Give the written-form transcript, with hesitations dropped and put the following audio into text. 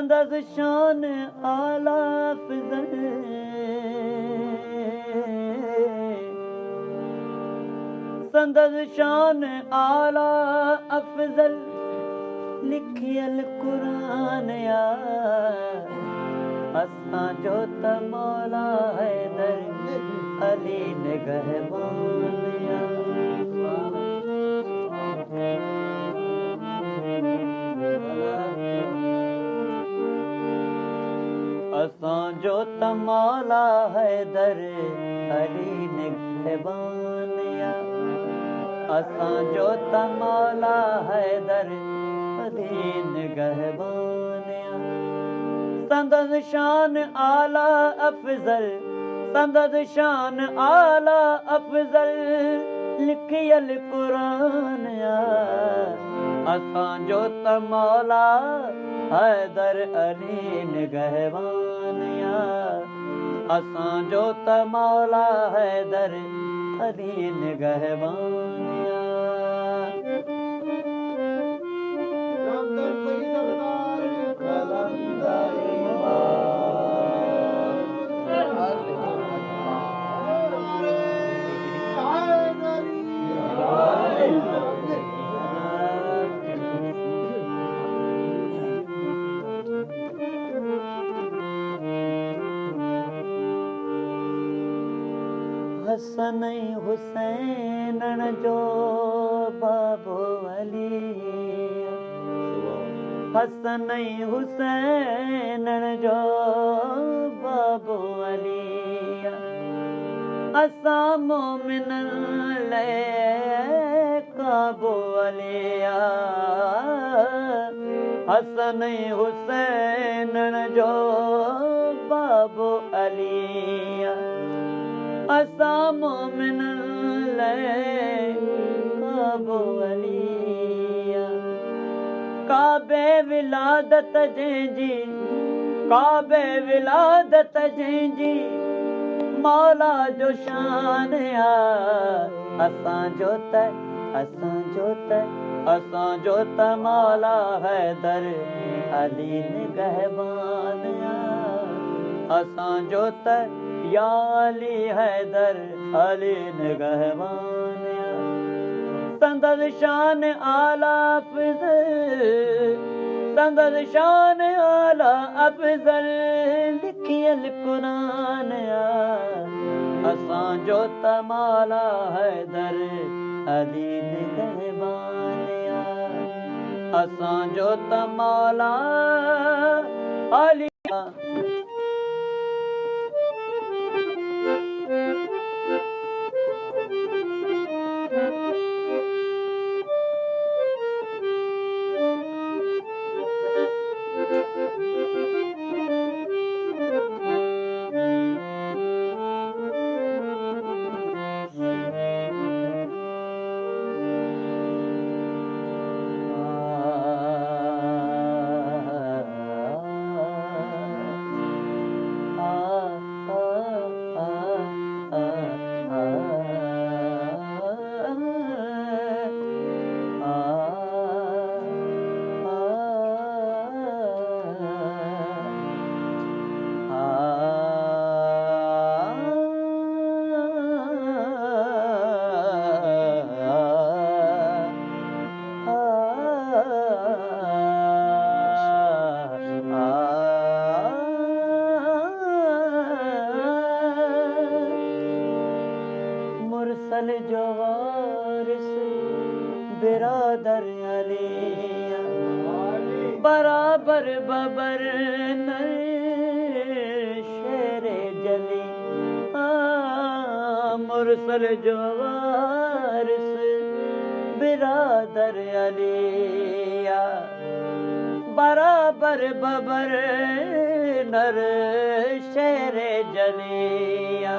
संदस शान आला अफजल संदस शान आला अफजल लिखियल कुरान या असां जो त मौला हैदर अली निगहबान या असां जो त मौला हैदर अली निगहबान या असां जो त मौला हैदर अली निगहबान या संदस शान आला अफजल संदस शान आला अफजल लिखियल कुरान या असां जो त मौला हैदर अली निगहबान या असां जो त मौला हैदर अली निगहबान या हसन हुसैन जो बाबो अली हसन हुसैन जो बाबो अली असां मोमिनन ले काबो अलिया हसन हुसैन जो बाबो अलिया असां मोमिनन ले काबो अलिया काबे विलादत जंहिंजी काबे विलादत जंहिंजी मौला जो शान या असां जो त मौला हैदर अली निगहबान या असां जो त या अली हैदर अली निगहबान या संदस शान आला अफजल संदस शान आला अफजल लिखियल कुरान या असां जो त मौला हैदर अली निगहबान या असां जो त मौला अली मुरसल जो वारिस बिरादर अलिया बराबर बबर नर शेरे जली मुरसल जो वारिस बिरादर अलिया बराबर बबर नर शेरे जलिया